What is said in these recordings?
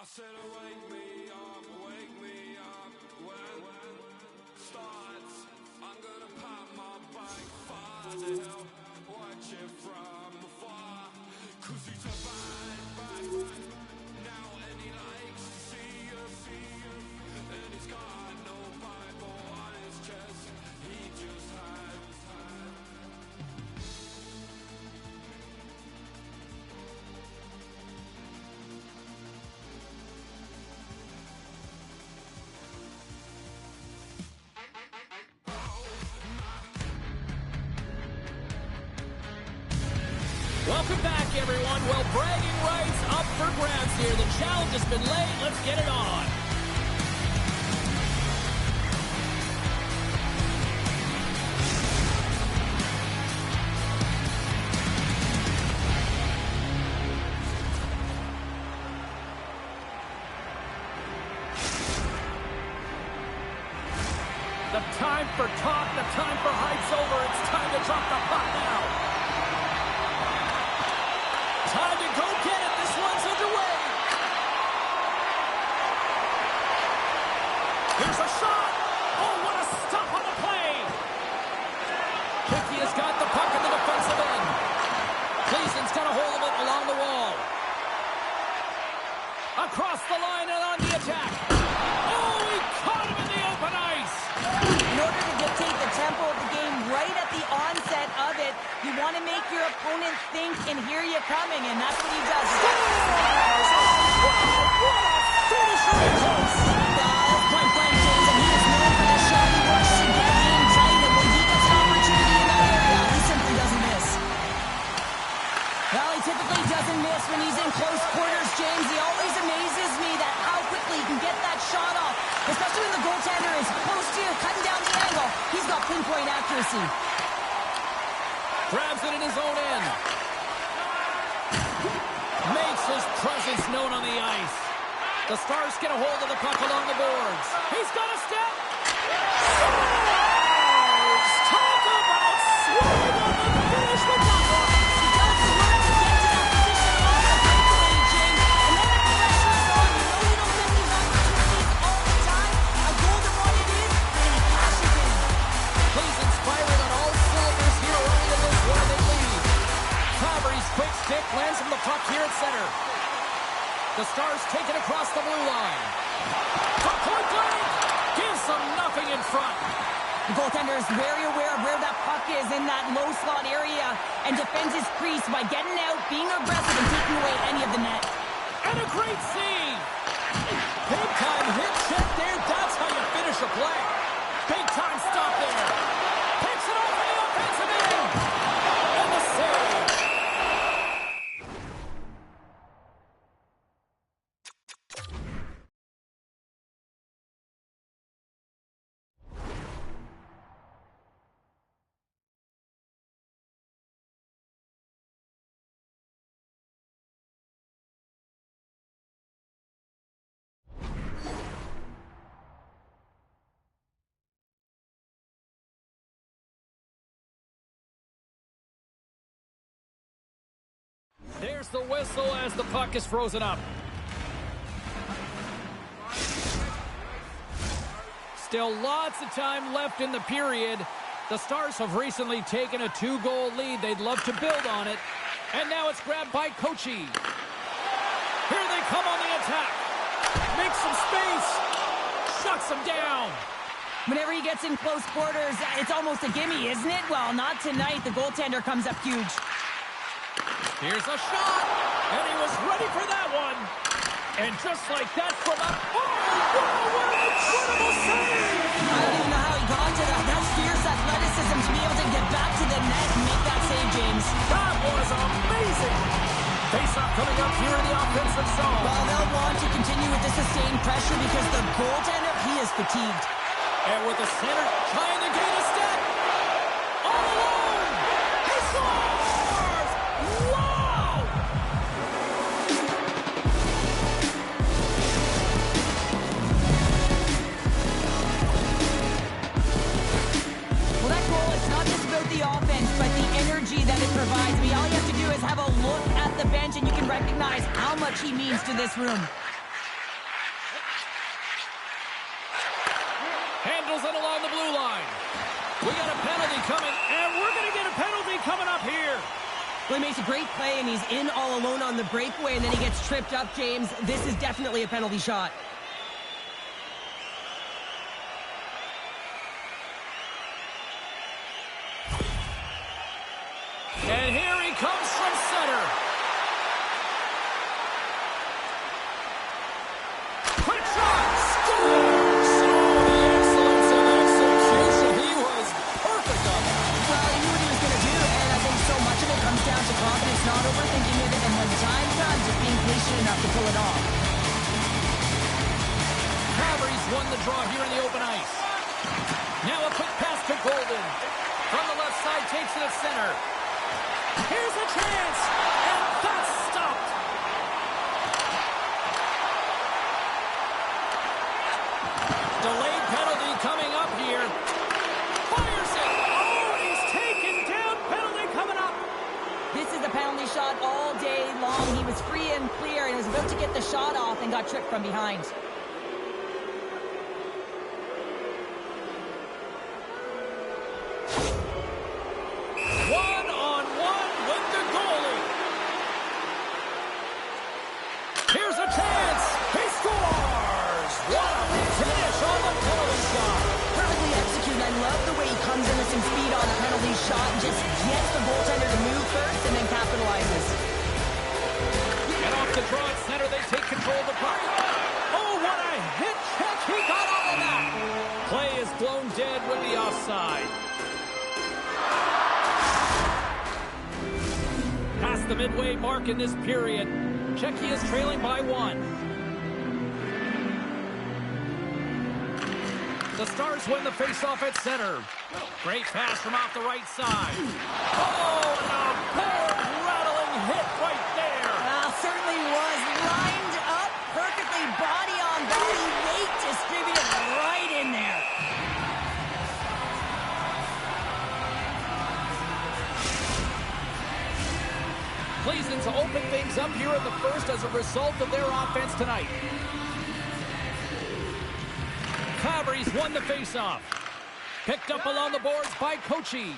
said, wake me up when starts. I'm gonna pop my bike, far the hell, watch it from afar. Cause he's a bad, now and he likes to see you, and he's got no Bible on his chest, he just had. Welcome back, everyone. Well, bragging rights up for grabs here. The challenge has been laid. Let's get it on. The time for talk, the time for hype's over. It's time to drop the puck now. Time to go get it. This one's underway. Here's a shot. Oh, what a stop on the play. Hickey has got the puck at the defensive end. Cleason's got a hold of it along the wall. Across the line and on the attack. Oh, he caught him in the open ice. In order to dictate the tempo of the game right at the onset of it, you want to make your opponent think and hear you coming, and that's what he does. What a finisher in close. That's point blank, James, and he is known for the shot. He works to get game tight, and when he gets an opportunity in that area, he simply doesn't miss. Well, he typically doesn't miss when he's in close quarters, James. He always amazes me that how quickly he can get that shot off, especially when the goaltender is close to you, cutting down the angle. He's got pinpoint accuracy. Grabs it in his own end. Makes his presence known on the ice. The Stars get a hold of the puck along the boards. He's got a step. Stars! Talk about swing on the finish with that one. He does work to get to that position on the breakaway, James. And then the pressure is on. You know you don't get these opportunities all the time. A golden one it is, and he cashes in. Cleason's firing on all cylinders here early in this one. They lead. Calvary's quick stick lands from the puck here at center. The Stars take it across the blue line. From point blank, gives them nothing in front. The goaltender is very aware of where that puck is in that low slot area and defends his crease by getting out, being aggressive, and taking away any of the net. And a great save. Big time hit check there. That's how you finish a play. Big time stop there. Picks it off in the offensive end. And the save. There's the whistle as the puck is frozen up. Still lots of time left in the period. The Stars have recently taken a 2-goal lead. They'd love to build on it. And now it's grabbed by Kochi. Here they come on the attack. Makes some space. Shuts them down. Whenever he gets in close quarters, it's almost a gimme, isn't it? Well, not tonight. The goaltender comes up huge. Here's a shot, and he was ready for that one. And just like that from up, oh, what an incredible save! I don't even know how he got to that. That's fierce athleticism to be able to get back to the net and make that save, James. That was amazing! Face-off coming up here in the offensive zone. Well, they'll want to continue with the sustained pressure because the goaltender, he is fatigued. And with the center trying to gain a step, all alone, he scores! Wow! Well, that goal is not just about the offense, but the energy that it provides me. All you have to do is have a look at the bench, and you can recognize how much he means to this room. line. We got a penalty coming, and we're going to get a penalty coming up here. Well, he makes a great play, and he's in all alone on the breakaway, and then he gets tripped up, James. This is definitely a penalty shot. And here he comes from center. Quick shot! Scores! So the excellence of execution. He was perfect on that. Well, he knew what he was going to do, and I think so much of it comes down to confidence, not overthinking it, and when the time comes, just being patient enough to pull it off. Calgary's won the draw here in the open ice. Now a quick pass to Golden. From the left side, takes it at center. Here's a chance, and that's stopped. Delayed penalty coming up here. Fires it. Oh, he's taken down. Penalty coming up. This is a penalty shot all day long. He was free and clear and was about to get the shot off and got tripped from behind. One-on-one with the goalie. Here's a chance. He scores. What a finish on the penalty shot. Perfectly executed. I love the way he comes in with some speed on a penalty shot and just gets the goaltender to move first and then capitalizes. And off the draw at center, they take control of the puck. Oh, what a hit check. He got all of that. Play is blown dead with the offside. Past the midway mark in this period. Czechia is trailing by 1. The Stars win the faceoff at center. Great pass from off the right side. Oh, and a board-rattling hit right there. Well, certainly was lined up perfectly, body on body, weight distributed right in there. Cleveland's open things up here in the first as a result of their offense tonight. Fabry's won the faceoff. Picked up along the boards by Kochi.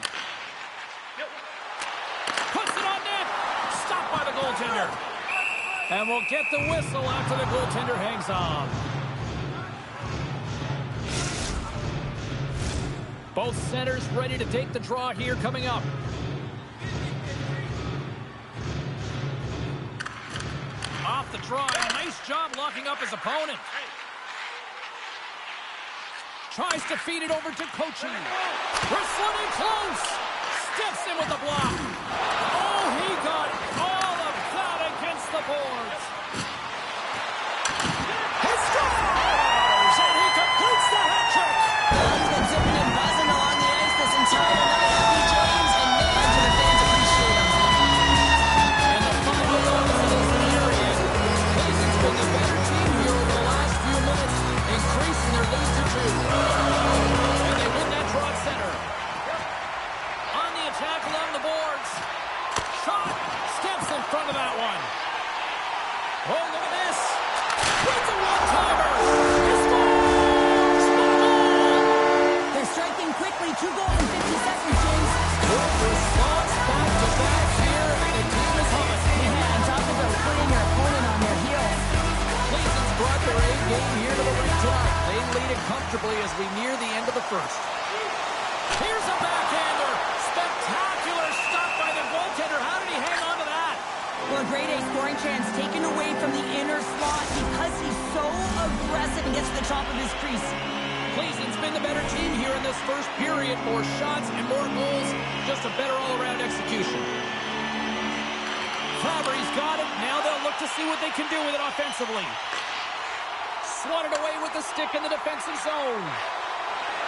Puts it on net. Stopped by the goaltender. And we'll get the whistle after the goaltender hangs on. Both centers ready to take the draw here coming up. Off the draw, and a nice job locking up his opponent. Tries to feed it over to Kochi. Wrestling in close. Steps in with the block. Oh, he got all of that against the boards. He scores! And he completes the hat trick. Well, he's been zipping and buzzing along the ice this entire night, Happy James, and man, do the fans appreciate him. And the final moments of this period, Cleveland's been the better team here over the last few minutes, increasing their lead to 2. And they win that draw at center. On the attack along the boards. Shot. Steps in front of that one. Oh, look at this. Wins a one-timer. He scores! What a goal! They're striking quickly, 2 goals in 50 seconds, James. Good response back to back here, and the team is humming. Yeah, on top of it, putting your opponent on their heels. Cleveland's brought their A game here to the rink tonight. They lead it comfortably as we near the end of the first. Here's a backhander. Spectacular stop by the goaltender. How did he hang on to that? Well, a grade A scoring chance taken away from the inner slot because he's so aggressive and gets to the top of his crease. Cleveland's been the better team here in this first period. More shots and more goals. Just a better all-around execution. Fabry's got it. Now they'll look to see what they can do with it offensively. Swatted away with the stick in the defensive zone.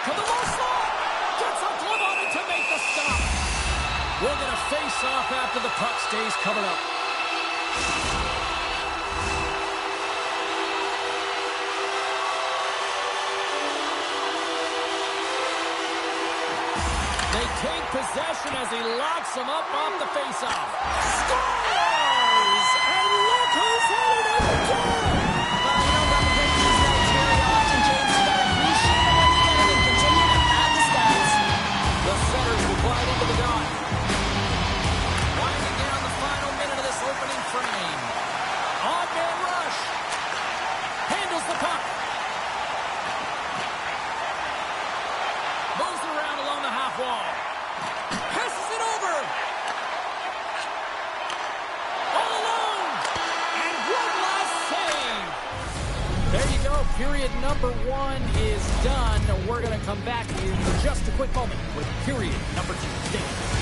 To the low slot. Gets a glove on it to make the stop. We're going to face off after the puck stays coming up. They take possession as he locks him up off the faceoff. Scores! And look who's headed up again! Well, you don't run the great these nights very often, James. You gotta appreciate them when you get them and continue to add the period number 1 is done. We're going to come back in just a quick moment with period number 2. Stay tuned.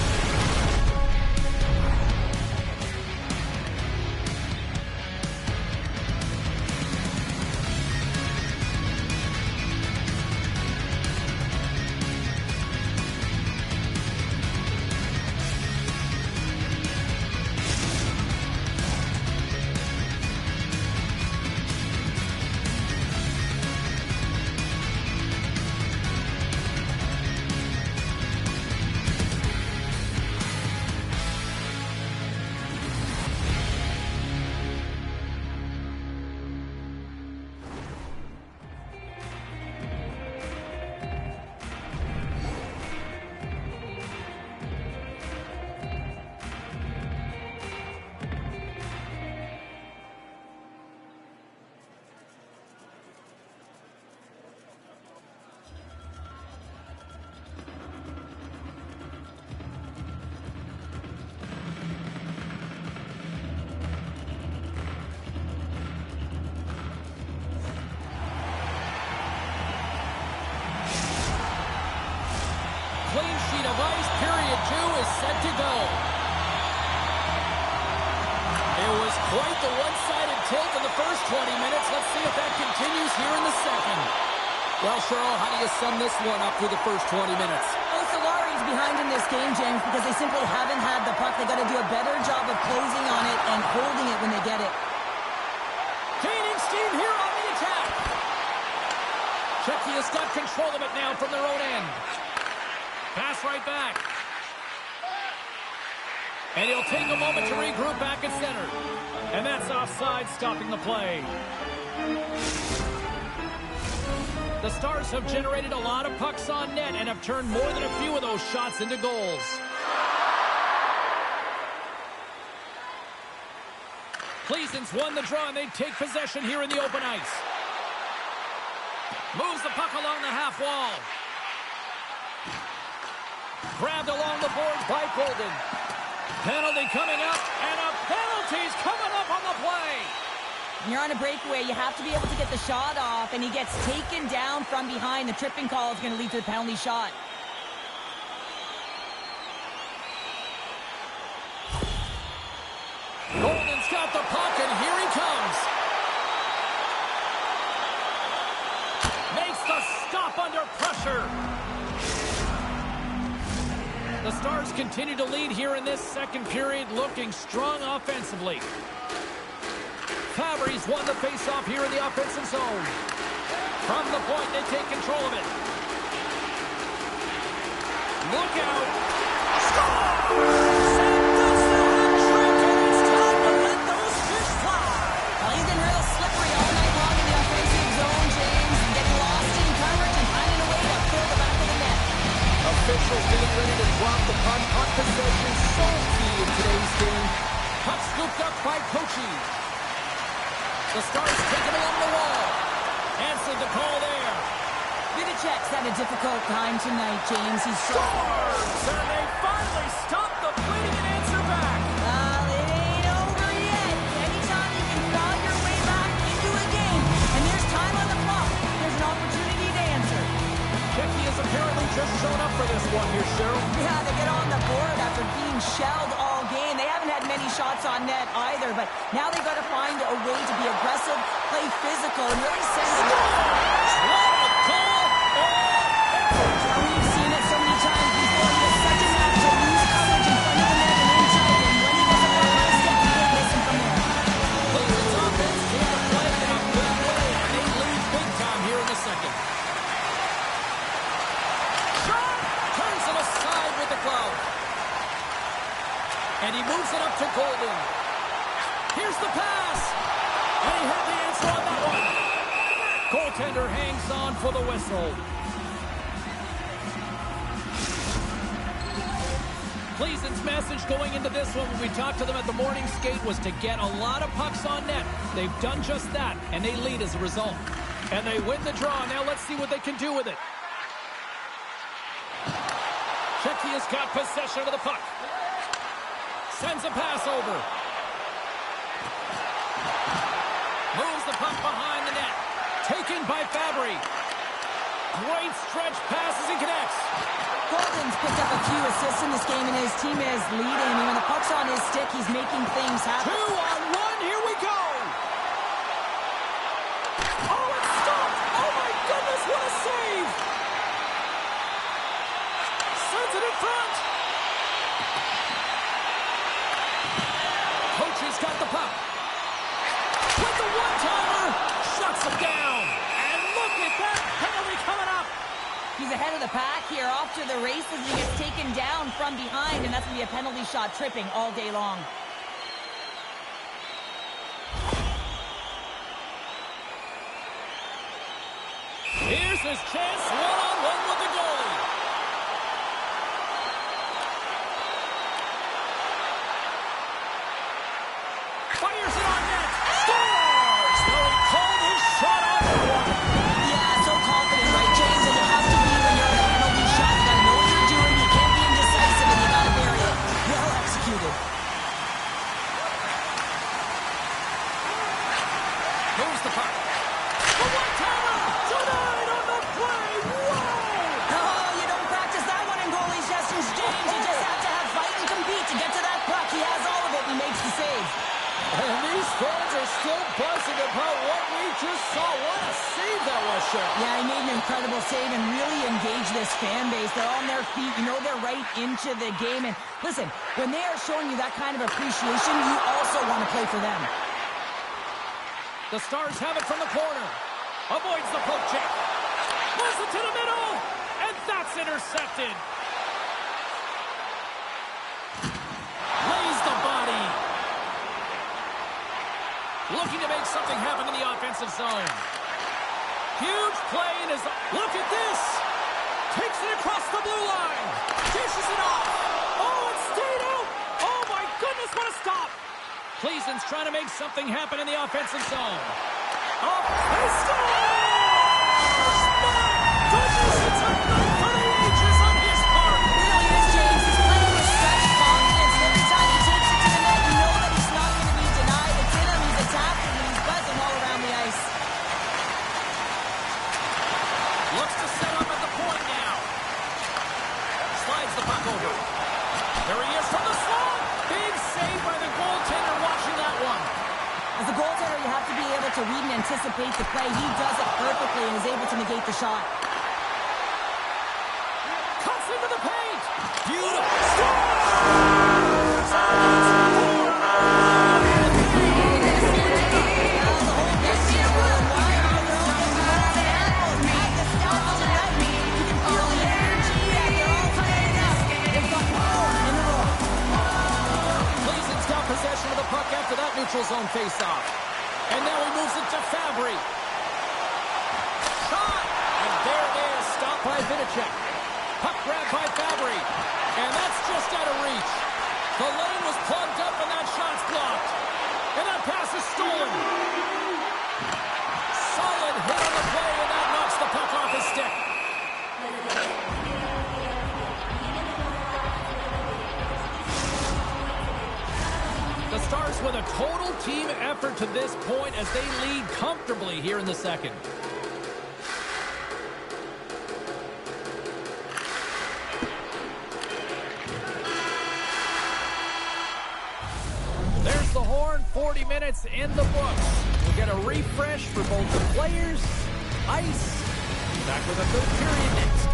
Clean sheet of ice, period 2 is set to go. It was quite the one-sided tilt in the first 20 minutes. Let's see if that continues here in the second. Well, Cheryl, how do you sum this one up through the first 20 minutes? Oh, Solari's behind in this game, James, because they simply haven't had the puck. They got to do a better job of closing on it and holding it when they get it. Gaining steam here on the attack. Czechia has got control of it now from their own end. Pass right back. And he'll take a moment to regroup back at center. And that's offside, stopping the play. The Stars have generated a lot of pucks on net and have turned more than a few of those shots into goals. Pleasant's won the draw, and they take possession here in the open ice. Moves the puck along the half wall. Grabbed along the boards by Golden. Penalty coming up, and a penalty's coming up on the play. When you're on a breakaway, you have to be able to get the shot off, and he gets taken down from behind. The tripping call is going to lead to the penalty shot. Golden's got the puck, and here he comes. Makes the stop under pressure. The Stars continue to lead here in this second period, looking strong offensively. Fabry's won the faceoff here in the offensive zone. From the point, they take control of it. Look out. Score! Send us the hat-trick, and it's time to let those fish fly. Well, he's been real slippery all night long in the offensive zone, James, and getting lost in coverage and finding a way to fill the back of the net. Officials getting ready to drop the puck. Puck possession so key in today's game. Puck scooped up by Kochi. The Stars take it along the wall. Answered the call there. Vidicek's had a difficult time tonight, James. He's Scores! And they finally stop the bleeding and answer back. Well, it ain't over yet. Anytime you can claw your way back into a game, and there's time on the clock, there's an opportunity to answer. Becky has apparently just shown up for this one here, Cheryl. Yeah, they get on the board after being shelled all game. They haven't had many shots on net either, but now they've got to find a way to be aggressive, play physical, and really send it. What a goal! Well, we've seen it so many times before. He has such a knack to lose coverage in front of the net and inside, and when he doesn't know where to step, he can't listen from there. Cleveland's offense came to play in a big way, and they lead big time here in the second. Shot! Turns him aside with the glove. And he moves it up to Golden. Here's the pass. And he had the answer on that one. Goaltender hangs on for the whistle. Pleasant's message going into this one when we talked to them at the morning skate was to get a lot of pucks on net. They've done just that, and they lead as a result. And they win the draw. Now let's see what they can do with it. Czechia's got possession of the puck. Sends a pass over. Moves the puck behind the net. taken by Fabry. Great stretch pass as he connects. Golden's picked up a few assists in this game, and his team is leading. I mean, when the puck's on his stick, he's making things happen. 2-on-1, here we go! Oh, it stopped! Oh my goodness, what a save! Sends it in front! Coach's got the puck. With the one-timer, shuts him down. And look at that penalty coming up! He's ahead of the pack here, off to the races, and he gets taken down from behind, and that's going to be a penalty shot, tripping all day long. Here's his chance, one-on-one with the goalie. Fires it on net. Scores! Well, he called his shot on the one. Yeah, so confident, right, James? And you have to be when you're in a penalty shot. You got to know what you're doing. You can't be indecisive, and you got to bury it. Well executed. Moves the puck. The one-timer! Denied on the play! Whoa! Oh, you don't practice that one in goalie sessions, James. You just have to have fight and compete to get to that puck. He has all of it, and he makes the save. And these fans are still buzzing about what we just saw. What a save that was, Sean. Yeah, he made an incredible save and really engaged this fan base. They're on their feet. You know they're right into the game. And listen, when they are showing you that kind of appreciation, you also want to play for them. The Stars have it from the corner. Avoids the poke check. Moves it to the middle. And that's intercepted. Lays the body. Looking to make something happen in the offensive zone. Huge play in his... Look at this! Takes it across the blue line. Dishes it off. Oh, it stayed out. Oh, my goodness, what a stop. Cleason's trying to make something happen in the offensive zone. Up, he scores! My goodness, it's a night for the ages on his part. It really is, James. He's playing with such confidence. Every time he takes it to the net, you know that he's not going to be denied. It's in him, he's attacking, and he's buzzing all around the ice. Looks to set up at the point now. Slides the puck over. There he is from the slot. Big save by the goaltender watching that one. As a goaltender, you have to be able to read and anticipate the play. He does it perfectly and is able to negate the shot. Cuts into the paint. Beautiful. Scores! Cleason's got possession of the puck after that neutral zone faceoff. And now he moves it to Fabry. Shot! And there it is, stopped by Vinicek. Puck grabbed by Fabry. And that's just out of reach. The lane was plugged up and that shot's blocked. And that pass is stolen. Solid hit on the play and that knocks the puck off his stick. The Stars with a total team effort to this point as they lead comfortably here in the second. There's the horn, 40 minutes in the books. We'll get a refresh for both the players, ice. Back with a third period next.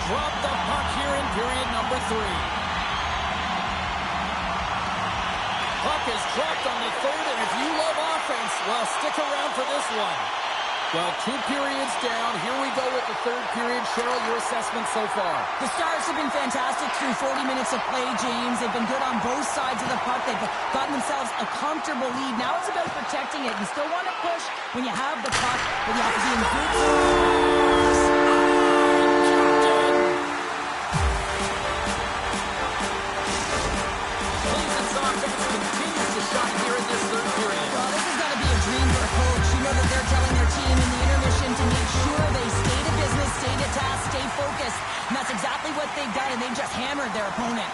drop the puck here in period number 3. Puck is dropped on the third, and if you love offense, well, stick around for this one. Well, 2 periods down. Here we go with the third period. Cheryl, your assessment so far? The Stars have been fantastic through 40 minutes of play, James. They've been good on both sides of the puck. They've gotten themselves a comfortable lead. Now it's about protecting it. You still want to push when you have the puck, but you have to be in good continues to shine here in this third period. Well, this has got to be a dream for a coach. You know that they're telling their team in the intermission to make sure they stay to business, stay to task, stay focused. And that's exactly what they've done, and they've just hammered their opponent.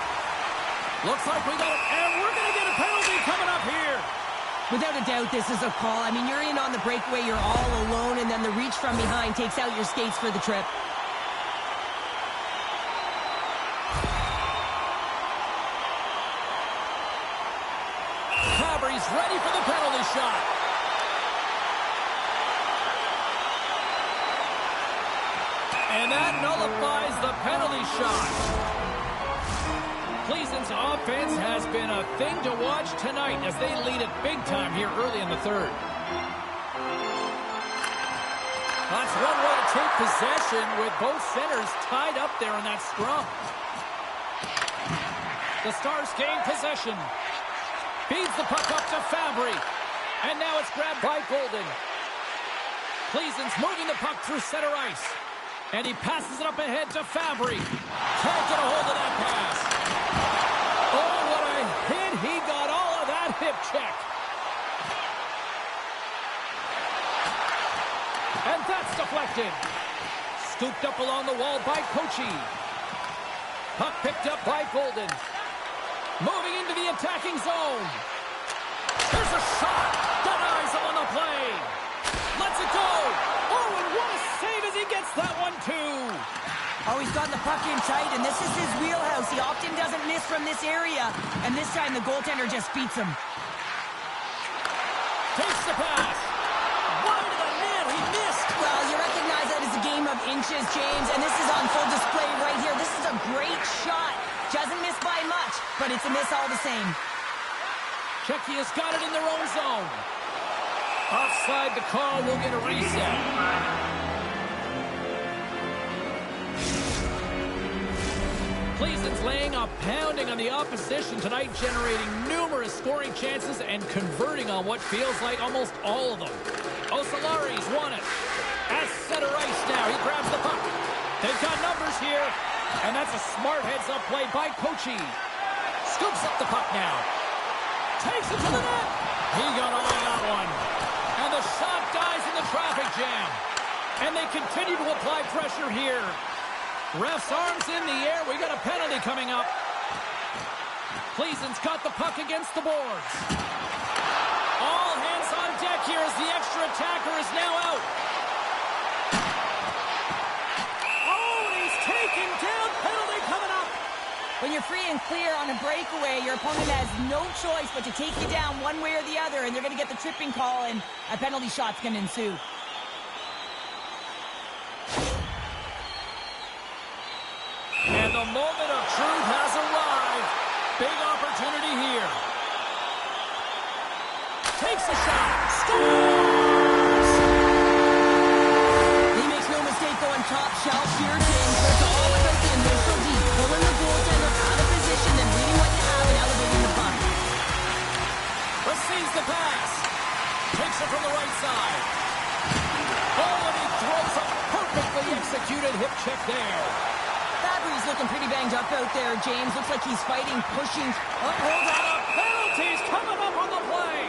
Looks like we got it, and we're going to get a penalty coming up here. Without a doubt, this is a call. I mean, you're in on the breakaway, you're all alone, and then the reach from behind takes out your skates for the trip. Fabry's ready for the penalty shot. And that nullifies the penalty shot. Cleveland's offense has been a thing to watch tonight as they lead it big time here early in the third. That's one way to take possession with both centers tied up there in that scrum. The Stars gain possession. Feeds the puck up to Fabry. And now it's grabbed by Golden. Cleveland's moving the puck through center ice. And he passes it up ahead to Fabry. Can't get a hold of that pass. Oh, what a hit. He got all of that hip check. And that's deflected. Scooped up along the wall by Kochi. Puck picked up by Golden. Moving into the attacking zone. There's a shot. Denies him on the play. Lets it go. Oh, and what a save as he gets that one, too. Oh, he's got the puck in tight, and this is his wheelhouse. He often doesn't miss from this area, and this time the goaltender just beats him. Takes the pass. One to the net. He missed. Well, you recognize that it's a game of inches, James, and this is on full display right here. This is a great shot. Doesn't miss by much, but it's a miss all the same. Czechia's got it in their own zone. Offside the call. We'll get a reset. Cleveland's laying a pounding on the opposition tonight, generating numerous scoring chances and converting on what feels like almost all of them. Osolari's won it. At center ice now. He grabs the puck. They've got numbers here. And that's a smart heads-up play by Kochi. Scoops up the puck now. Takes it to the net. He got all of that one. And the shot dies in the traffic jam. And they continue to apply pressure here. Ref's arms in the air. We got a penalty coming up. Cleveland's got the puck against the boards. All hands on deck here as the extra attacker is now out. Taken down, penalty coming up. When you're free and clear on a breakaway, your opponent has no choice but to take you down one way or the other, and they're going to get the tripping call, and a penalty shot's going to ensue. And the moment of truth has arrived. Big opportunity here. Takes a shot. Scores! He makes no mistake going top shelf here, James. It's all about the initial D, pulling the goaltender out of position and reading what you have and elevating the puck. Receives the pass. Takes it from the right side. Oh, and he throws a perfectly executed hip check there. Fabry's looking pretty banged up out there, James. Looks like he's fighting, pushing. Hold on. Penalties coming up on the play.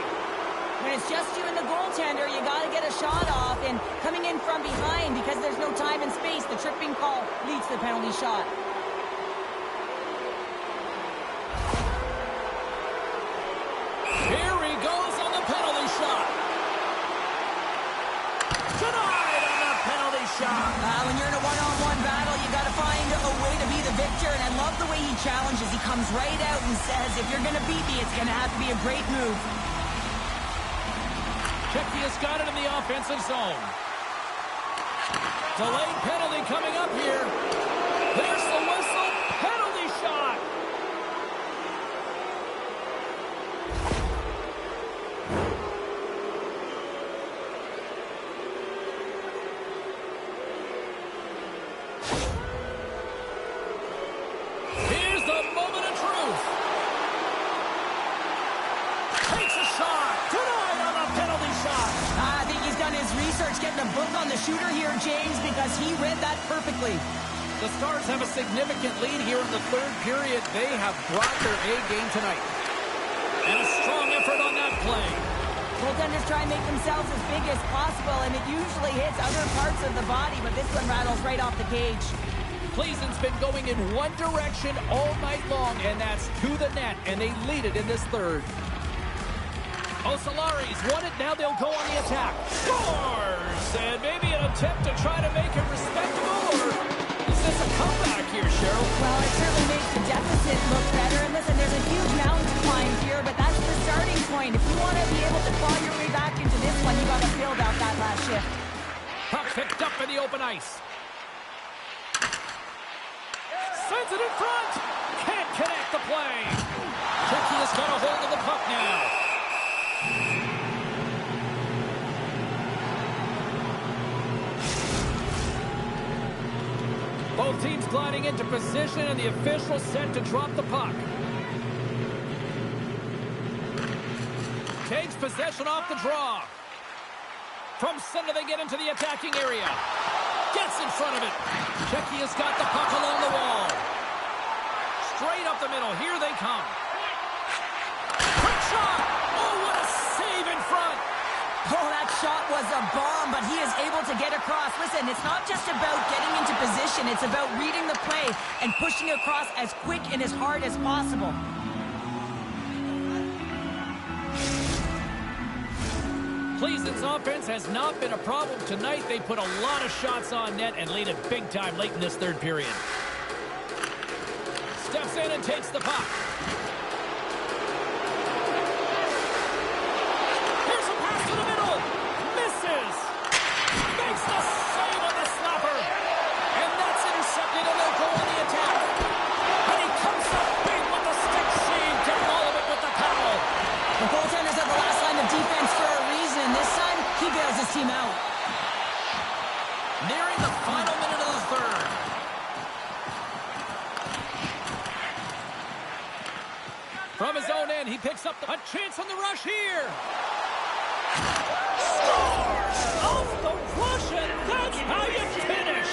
When it's just you and the goaltender, you got to get a shot off. And coming in from behind, because there's no time and space, the tripping call leads to the penalty shot. Here he goes on the penalty shot. Denied on the penalty shot. When you're in a one-on-one battle, you got to find a way to be the victor. And I love the way he challenges. He comes right out and says, if you're going to beat me, it's going to have to be a great move. Czechia's got it in the offensive zone. Delayed penalty coming up here. a book on the shooter here, James, because he read that perfectly. The Stars have a significant lead here in the third period. They have brought their A game tonight. And a strong effort on that play. Goaltenders try and make themselves as big as possible, and it usually hits other parts of the body, but this one rattles right off the cage. Cleveland's been going in one direction all night long, and that's to the net, and they lead it in this third. Osolari's won it. Now they'll go on the attack. Scores! And maybe an attempt to try to make it respectable, or is this a comeback here, Cheryl? Well, it certainly makes the deficit look better. And listen, there's a huge mountain to climb here, but that's the starting point. If you want to be able to claw your way back into this one, you got to build out that last shift. Puck picked up in the open ice. Sends it in front. Can't connect the play. Turkey has got a hold of the puck now. Both teams gliding into position, and the official set to drop the puck. Takes possession off the draw. From center, they get into the attacking area. Gets in front of it. Checky has got the puck along the wall. Straight up the middle. Here they come. Quick shot. Oh, what a save in front. Oh, that shot was a bomb, but he is able to get across. Listen, it's not just about getting into position. It's about reading the play and pushing across as quick and as hard as possible. Cleveland's offense has not been a problem tonight. They put a lot of shots on net and lead it big time late in this third period. Steps in and takes the puck. Here's a pass to the middle. Misses. Makes the save on the slapper. And that's intercepted, and they'll go on the attack. And he comes up big with the stick seam to follow it with the paddle. The goaltender's at the last line of defense for a reason, and this time, he bails his team out. Nearing the final minute of the third. From his own end, he picks up a chance on the rush here. Scores! Off the rush, and that's how you finish.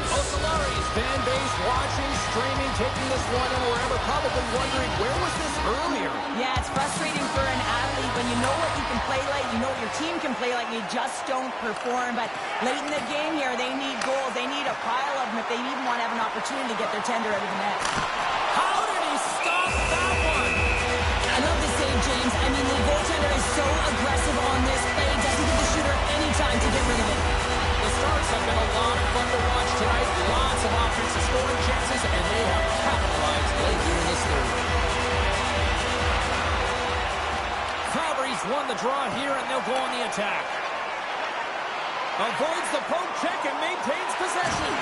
Osolari's fan base watching, streaming, taking this one in wherever, probably wondering, where was this earlier? Yeah, it's frustrating for an athlete when you know what you can play like, you know what your team can play like, and you just don't perform. But late in the game here, they need goals. They need a pile of them if they even want to have an opportunity to get their tender out of the net. How did he stop that one? I love this save, James. I mean, the goaltender is so aggressive on this play. Doesn't give the shooter any time to get rid of it. The Stars have been a lot of fun to watch tonight. Lots of offensive scoring chances, and they have capitalized late here in this third. Calgary's won the draw here, and they'll go on the attack. Avoids the poke check and maintains possession.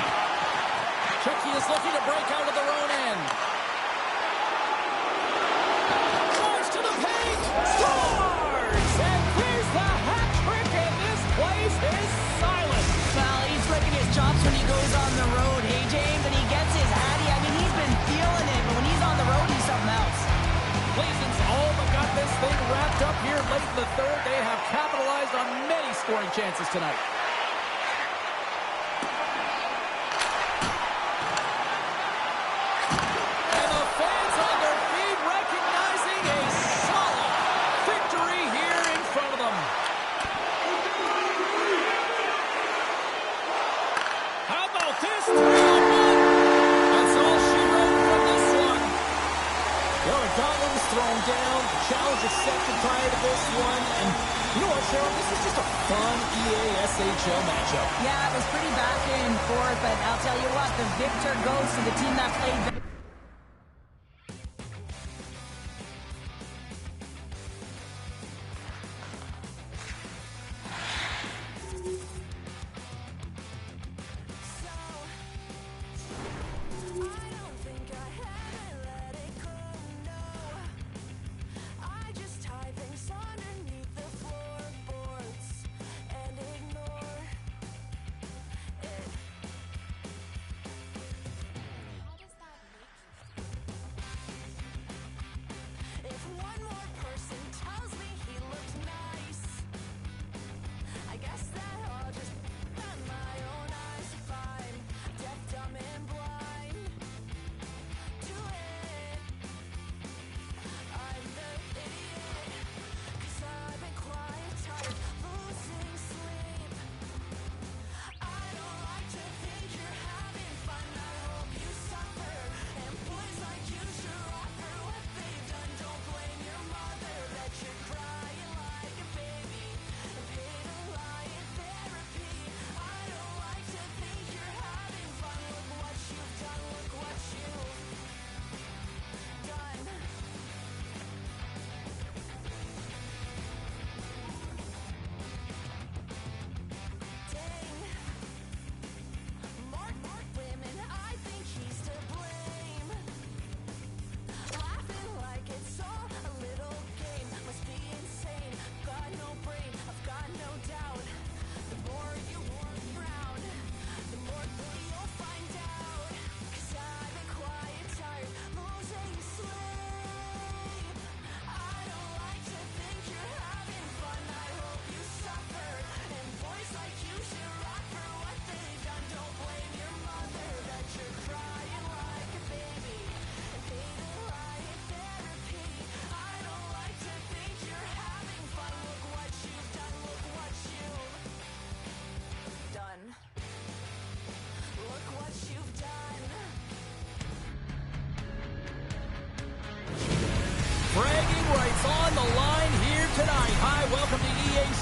Checky is looking to break out of their own end. Charge to the paint. Scores! And here's the hat trick, and this place is silent. Well, he's licking his chops when he goes on the road, hey, James? And he gets his hattie. I mean, he's been feeling it, but when he's on the road, he's something else. Cleveland's all but got this thing wrapped up here late in the third. They have capitalized on many scoring chances tonight. And the fans on their feet recognizing a solid victory here in front of them. How about this? 3-on-1. That's all she wrote from this one. Well, the gauntlet was thrown down. The challenge accepted prior to this one. And you know what, Cheryl? This is just a fun EASHL matchup. Yeah, it was pretty back and forth, but I'll tell you what, the victor goes to the team that played better.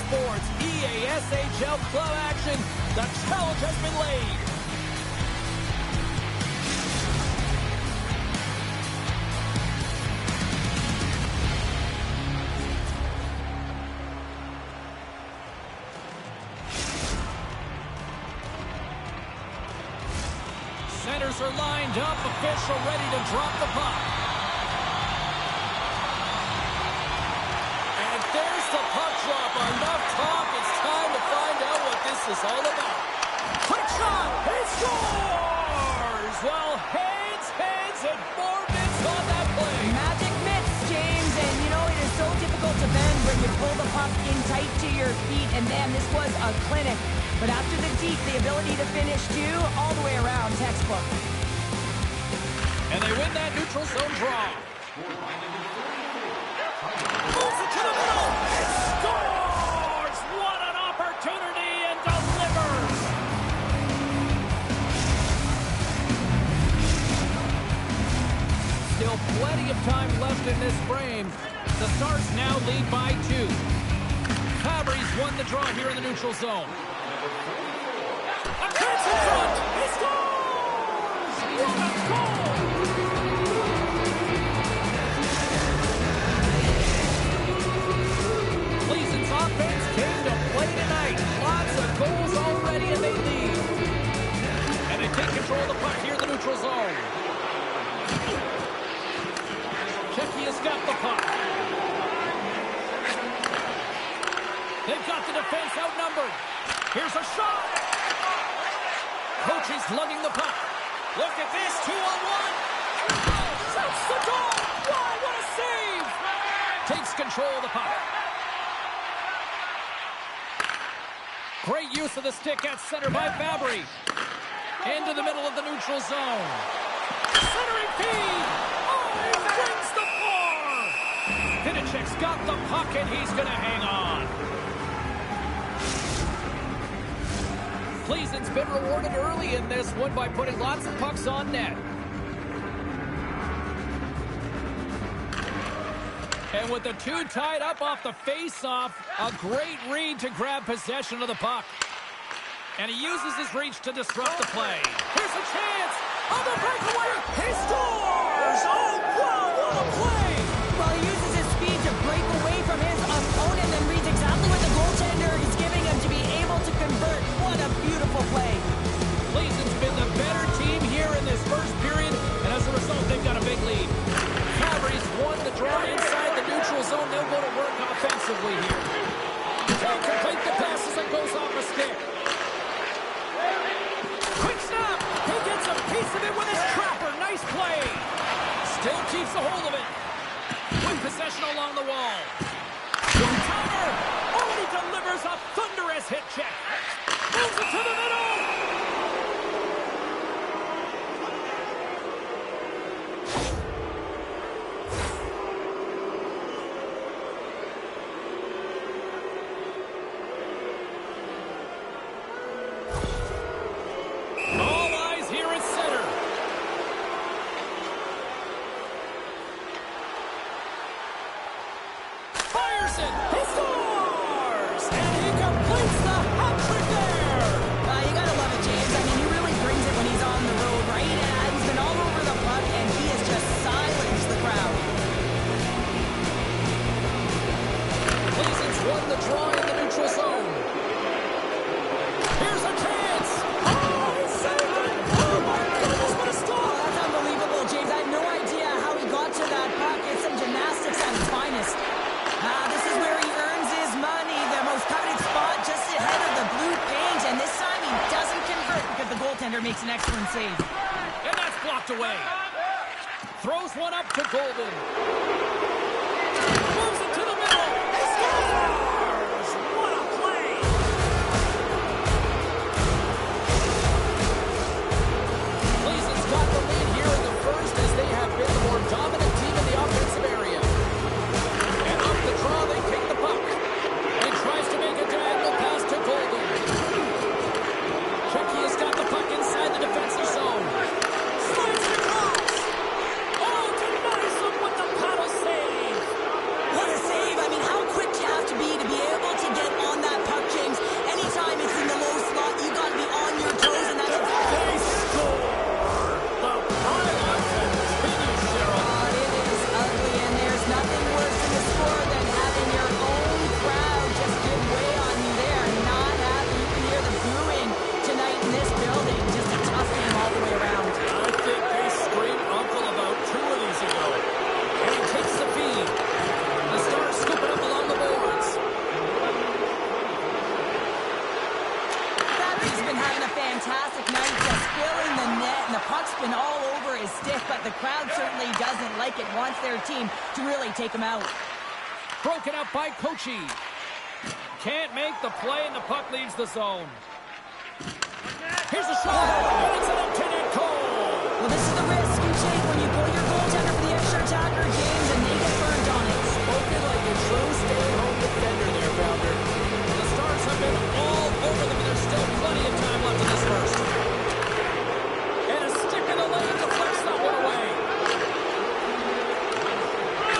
Sports EASHL club action. The challenge has been laid. Centers are lined up. Official ready to drop the puck. And there's the puck drop. Enough talk. It's time to find out what this is all about. Quick shot. He scores! Well, heads, and more mitts on that play. Magic mitts, James. And, you know, it is so difficult to bend when you pull the puck in tight to your feet. And, man, this was a clinic. But after the deep, the ability to finish, too, all the way around, textbook. And they win that neutral zone draw. Moves it to the middle. It scores! What an opportunity, and delivers! Still plenty of time left in this frame. The Stars now lead by 2. Fabry's won the draw here in the neutral zone. A catch in front! He scores! What a goal! Cleason's offense came to play tonight. Lots of goals already, and they lead. And they take control of the puck here in the neutral zone. Checky has got the puck. They've got the defense outnumbered. Here's a shot. Coach is lugging the puck. Look at this, 2-on-1. Shoots the goal. Wow, what a save. Takes control of the puck. Great use of the stick at center by Fabry. Into the middle of the neutral zone. Centering feed. Oh, he wins the bar. Vinnicek's got the puck, and he's going to hang on. Cleason's been rewarded early in this one by putting lots of pucks on net. And with the two tied up off the face-off, a great read to grab possession of the puck. And he uses his reach to disrupt the play. Here's a chance! On the breakaway! He scores! Oh, wow, what a play! Well, he uses his speed to break away from his opponent and reads exactly what the goaltender is giving him to be able to convert. What a beautiful play. Cleason's been the better team here in this first period, and as a result, they've got a big lead. Fabry's won the draw inside the neutral zone. They'll go to work offensively here. Can't complete the pass as it goes off a stick. Quick snap! He gets a piece of it with his trapper. Nice play. Still keeps a hold of it. With possession along the wall. One-timer! Oh, he delivers a thunderous hit check. Moves it to the middle! All eyes here at center. Fires it! He scores! And he completes the hat-trick there! You gotta love it, James. I mean, he really brings it when he's on the road, right? He's been all over the puck, and he has just silenced the crowd. Cleason's won the draw in the neutral zone. Here's a chance! Oh, he saved it! Oh, my goodness, what a stop! That's unbelievable, James. I have no idea how he got to that puck. It's some gymnastics at its finest. This is where he earns his money, the most coveted spot just ahead of the blue paint, and this time he doesn't convert because the goaltender makes an excellent save. And that's blocked away. Throws one up to Golden. Moves it to the middle. He scores! What a play! Cleason's got the lead here in the first as they have been the more dominant team in the offensive area. And off the draw, they take the puck. And tries to make a diagonal pass to Golden. Checky has got the puck inside the defensive zone. Slides it across. Oh, denies him with the paddle save. What a save a fantastic night, just filling the net, and the puck's been all over his stick, but the crowd certainly doesn't like it, wants their team to really take him out. Broken up by Kochi. Can't make the play, and the puck leaves the zone. Here's a shot, and it's an up-to-net goal. Well, this is the risk you take when you pull your goaltender for the extra attacker, James, and they get burned on it. Spoken like a true stay-at-home defender there, Founder. The Stars have been all over them, and there's still plenty of time left in this first. And a stick in the lane deflects that one away.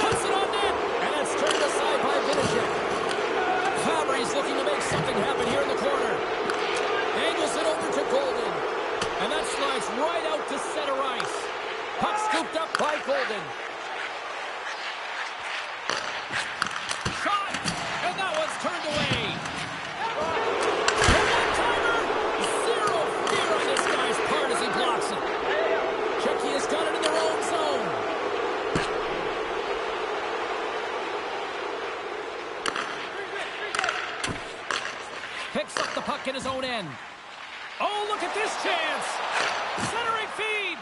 Puts it on net, and it's turned aside by Vinicius. Fabry's looking to make something happen here in the corner. Angles it over to Golden. And that slides right out to center ice. Puck scooped up by Golden. Shot! And that one's turned away. A one-timer! Zero fear on this guy's part as he blocks it. Czechia has got it in their own zone. Picks up the puck in his own end. Oh, look at this chance! Centering feed!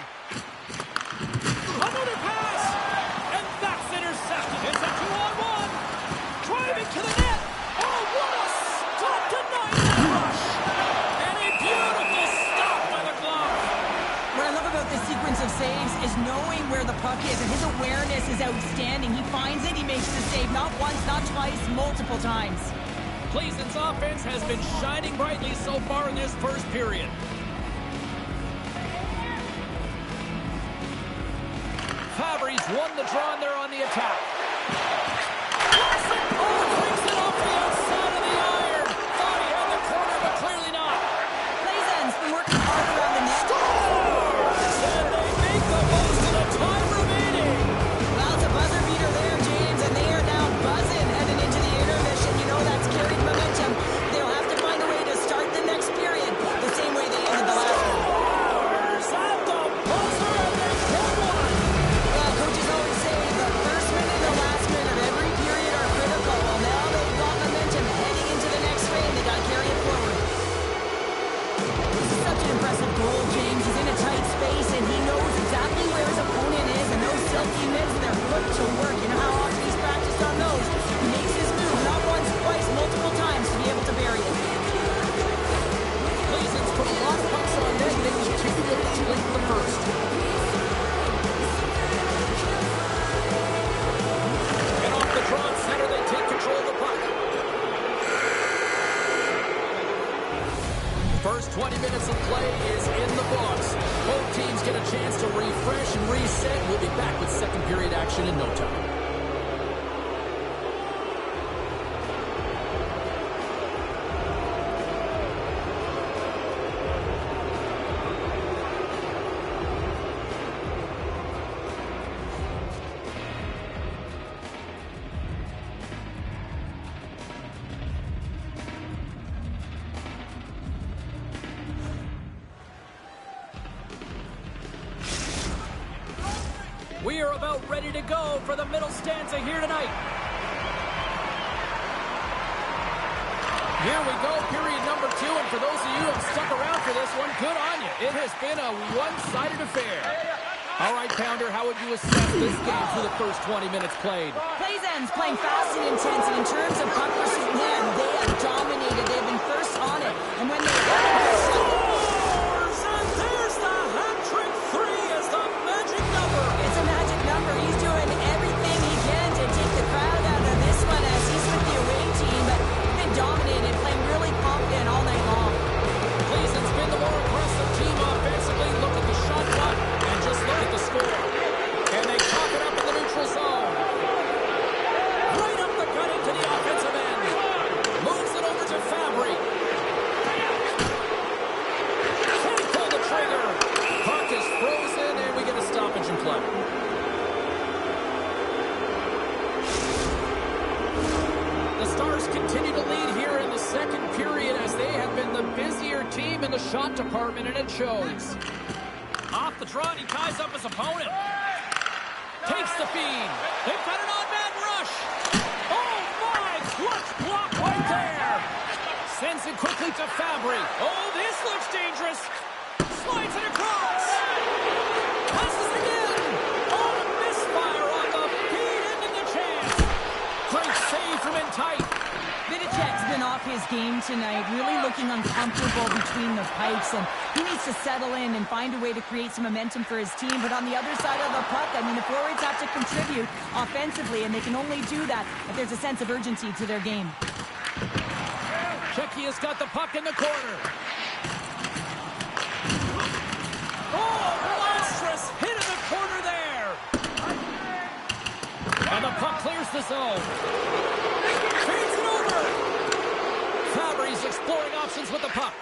Another pass! And that's intercepted. It's a 2-on-1. Driving to the net. Oh, what a stop tonight! Rush! And a beautiful stop by the glove. What I love about this sequence of saves is knowing where the puck is, and his awareness is outstanding. He finds it, he makes the save not once, not twice, multiple times. Cleason's offense has been shining brightly so far in this first period. Fabry's won the draw and they're on the attack. Oh, breaks it off the outside of the iron. Thought he had the corner, but clearly not. Cleason's been working hard around the net. Scores! And they make the most of the time remaining. Well, it's a buzzer beater there, James, and they are now buzzing heading into the intermission. You know that's carried momentum. They'll have to find a way to start the next period the same way they ended the last one. Scores at the buzzer, and they get one. Well, coaches always say the first minute and the last minute of every period are critical. Well, now they've got momentum heading into the next frame. They got to carry it forward. This is such an impressive goal, James. He's in a tight space, and he knows exactly where his opponent is, and those silky mitts, they're put to work. You know how often he's practiced on those. He makes his move not once, twice, multiple times to be able to bury it. Cleason's put a lot of pucks on net, and they continue to complete the first. And off the draw at center, they take control of the puck. First 20 minutes of play is in the books. Both teams get a chance to refresh and reset. We'll be back with second period action in no time. We are about ready to go for the middle stanza here tonight. Here we go, period number 2, and for those of you who have stuck around for this one, good on you. It has been a one-sided affair. All right, Pounder, how would you assess this game through the first 20 minutes played? Cleason's playing fast and intense, and in terms of puck pursuit, man, they have dominated. They've been first on it, and when they Scores! And there's the hat-trick 3 as the magic number. It's a magic number. He's doing everything he can to take the crowd out of this one as he's with the away team, but been dominated, playing really confident all night long. Cleason's been the more aggressive team offensively. Look at the shot clock and just look at the score. And they cock it up in the neutral zone. Right up the gut into the offensive end. Moves it over to Fabry. Can't pull the trigger. Puck is frozen and we get a stoppage in play. The Stars continue to lead here in the second period as they have been the busier team in the shot department, and it shows. Off the draw, and he ties up his opponent. Takes the feed. They've got an on-man rush. Oh, my! Clutch block right there. Sends Sends it quickly to Fabry. Oh, this looks dangerous. Slides it across. Passes again. Oh, a misfire on the feed into the chance. Great save from in tight. Vidicek's been off his game tonight, really looking uncomfortable between the pipes, and he needs to settle in and find a way to create some momentum for his team. But on the other side of the puck, I mean, the forwards have to contribute offensively, and they can only do that if there's a sense of urgency to their game. Czechia's got the puck in the corner. Oh, monstrous hit in the corner there. And the puck clears the zone. Feeds it over. Fabry's exploring options with the puck.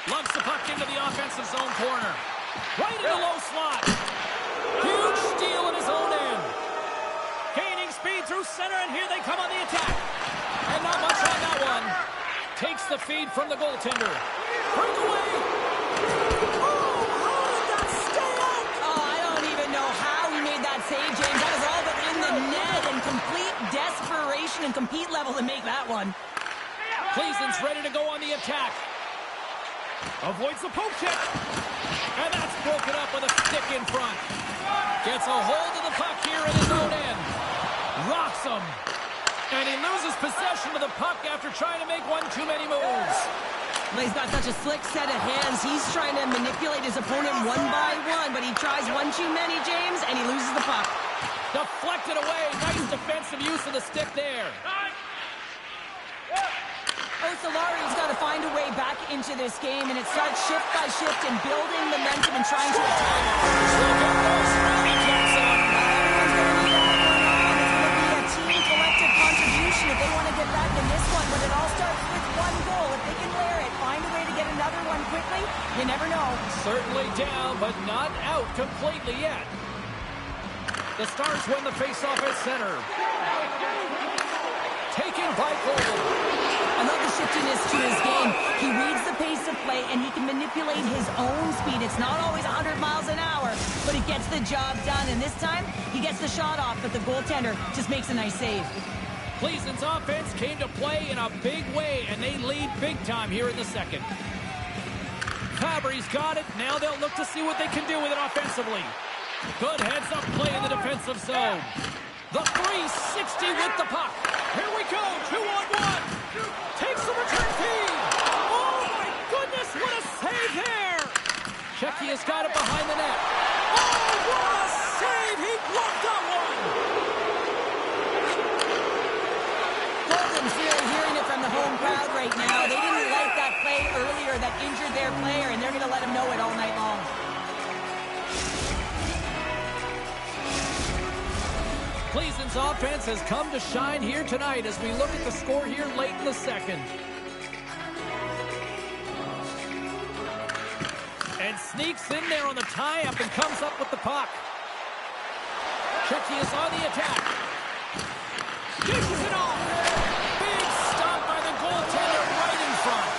Lugs the puck into the offensive zone corner. Right in the low slot. Huge steal at his own end. Gaining speed through center, and here they come on the attack. And not much on that one. Takes the feed from the goaltender. Breakaway. Oh, how did that stay out? Oh, I don't even know how he made that save, James. That was all but in the net, and complete desperation and compete level to make that one. Cleason's ready to go on the attack. Avoids the poke check. And that's broken up with a stick in front. Gets a hold of the puck here at his own end. Rocks him. And he loses possession of the puck after trying to make one too many moves. Well, he's got such a slick set of hands. He's trying to manipulate his opponent one by one, but he tries one too many, James, and he loses the puck. Deflected away. Nice defensive use of the stick there. Solari's got to find a way back into this game, and it starts shift by shift and building momentum and trying to attack. Everyone's going to need that one on. It's going to be a team collective contribution if they want to get back in this one, but it all starts with one goal. If they can layer it, find a way to get another one quickly, you never know. Certainly down, but not out completely yet. The Stars win the faceoff at center. Taken by Golden. I love the shiftiness to his game. He reads the pace of play, and he can manipulate his own speed. It's not always 100 miles an hour, but it gets the job done. And this time, he gets the shot off, but the goaltender just makes a nice save. Cleason's offense came to play in a big way, and they lead big time here in the second. Fabry's got it. Now they'll look to see what they can do with it offensively. Good heads-up play in the defensive zone. The 360 with the puck. Here we go, 2-on-1. Takes the return feed. Oh, my goodness, what a save there. Czechia's got it behind the net. Oh, what a save. He blocked that one. Golden's really hearing it from the home crowd right now. They didn't like that play earlier that injured their player, and they're going to let him know it all night long. Cleason's offense has come to shine here tonight as we look at the score here late in the second. And sneaks in there on the tie-up and comes up with the puck. Czechia is on the attack. Dishes it off. Big stop by the goaltender right in front.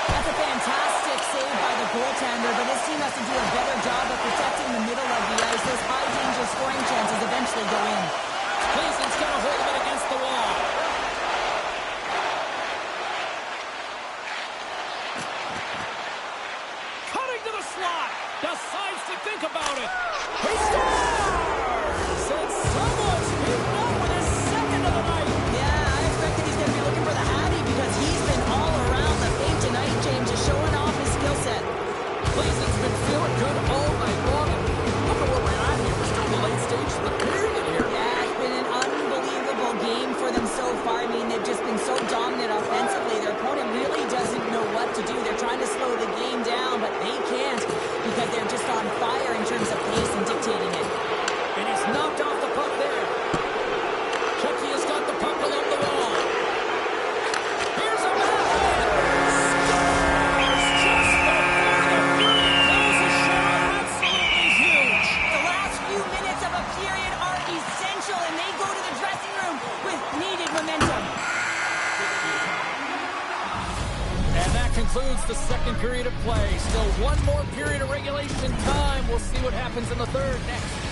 That's a fantastic save by the goaltender, but his team has to do a better job of protecting the middle of the ice. Those high-danger scoring chances eventually go in. Cleason's got a hold of it against the wall. Cutting to the slot. Decides to think about it. He scores! And someone's beaten up with his second of the night. Yeah, I expected he's going to be looking for the Hattie because he's been all around the paint tonight, James, just showing off his skill set. Cleason's been feeling good all night long. Look at where we're at here. We're still in the late stage of the period here. Yeah, it's been an unbelievable game for them so far. I mean, they've just been so dominant offensively. Their opponent really doesn't know what to do. They're trying to slow the game down, but they can't because they're just on fire in terms of pace and dictating it. And he's knocked off the puck there. Czechia's got the puck along the wall. Here's a man. Scores just before the period closes shot. Absolutely huge. The last few minutes of a period are essential, and they go to the dressing room with needed momentum. And that concludes the second period of play. Still one more period of regulation time. We'll see what happens in the third next.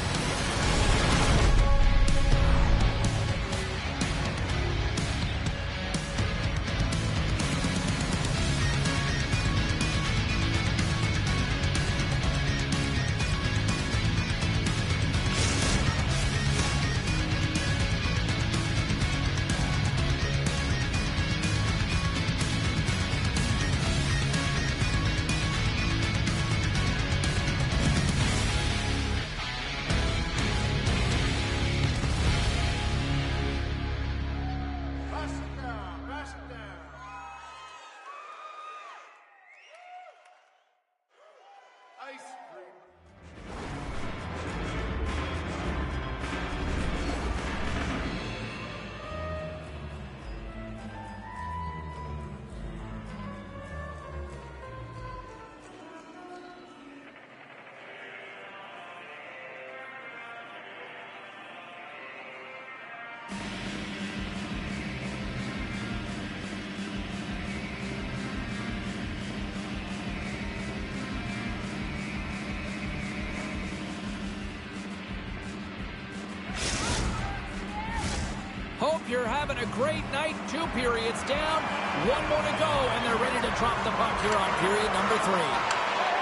Hope you're having a great night. 2 periods down, 1 more to go, and they're ready to drop the puck here on period number 3.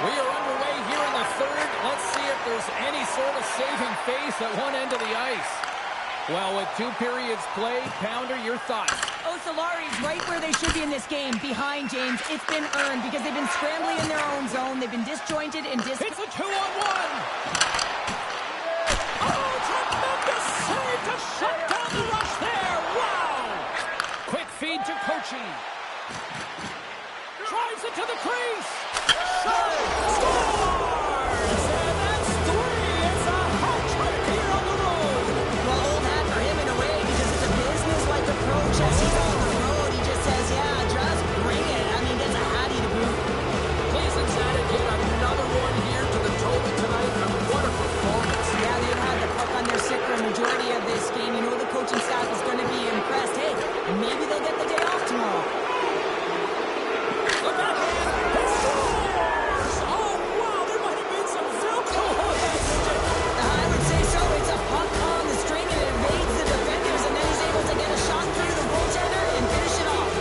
We are underway here in the 3rd. Let's see if there's any sort of saving face at one end of the ice. Well, with 2 periods played, Pounder, your thoughts? Oh, Solari's right where they should be in this game, behind James. It's been earned because they've been scrambling in their own zone. They've been disjointed and It's a 2-on-1. Oh, tremendous save to shut down the rush there. Wow. Quick feed to Kochi. Drives it to the crease. Shot. Scores. And that's 3. It's a hat trick here on the road. Well, old hat for him in a way because it's a business-like approach as he's on the road. He just says, yeah, just bring it. I mean, gets a hattie to boot. Cleveland's added yet another one here to the total tonight, and what a performance. Yeah, they've had the puck on their stick for a majority of this game. You know the coaching staff is going to be impressed. Hey, maybe they'll get the day off tomorrow. Look at him. He scores! Oh, wow, there might have been some Velcro on that stick. I would say so. It's a puck on the string and it evades the defenders, and then he's able to get a shot through the goaltender and finish it off.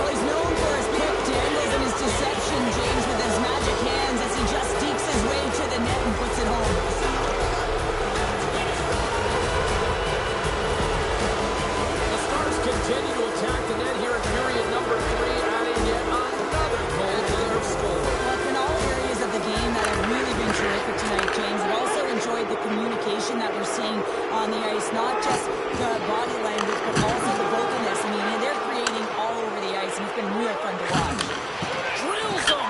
Well, he's known for his pick dangles and his deception, James, with his magic hands as he just deeks his way to the net and puts it home. The Stars continue to attack the net here in period number 3, adding yet another goal to their score. Well, in all areas of the game that have really been terrific tonight, James. I've also enjoyed the communication that we're seeing on the ice, not just the body language, but also the vocalness. I mean, they're creating all over the ice, and it's been real fun to watch. Drills him.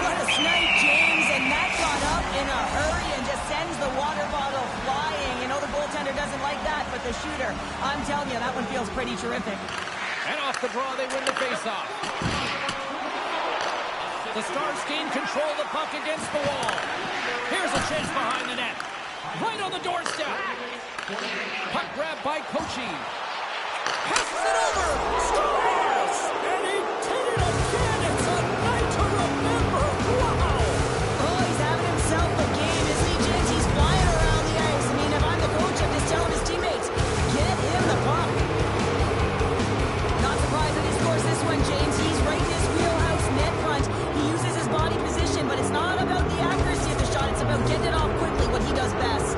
What a snipe, James, and that got up in a hurry and just sends the water bottle flying. You know the goaltender doesn't like that, but the shooter, I'm telling you, that one feels pretty terrific. And off the draw, they win the faceoff. The Stars gain control of the puck against the wall. Here's a chance behind the net. Right on the doorstep. Puck grabbed by Kochi. Passes it over. Scores! And he did it again. It's a night to remember. Wow! Oh, he's having himself a game, isn't he, James? He's flying around the ice. I mean, if I'm the coach, I'm just telling his teammates, get him the puck. Not surprised that he scores this one, James. He's right in his wheelhouse net front. He uses his body position, but it's not about the accuracy of the shot. It's about getting it off quickly, what he does best.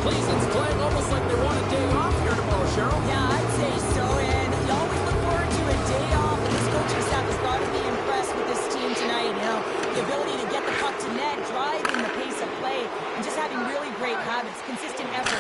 Cleveland's playing almost like they want a day off here tomorrow, Cheryl. Yeah, I'd say so, and you always look forward to a day off, and this coaching staff has got to be impressed with this team tonight. You know, the ability to get the puck to net, driving the pace of play, and just having really great habits, consistent effort.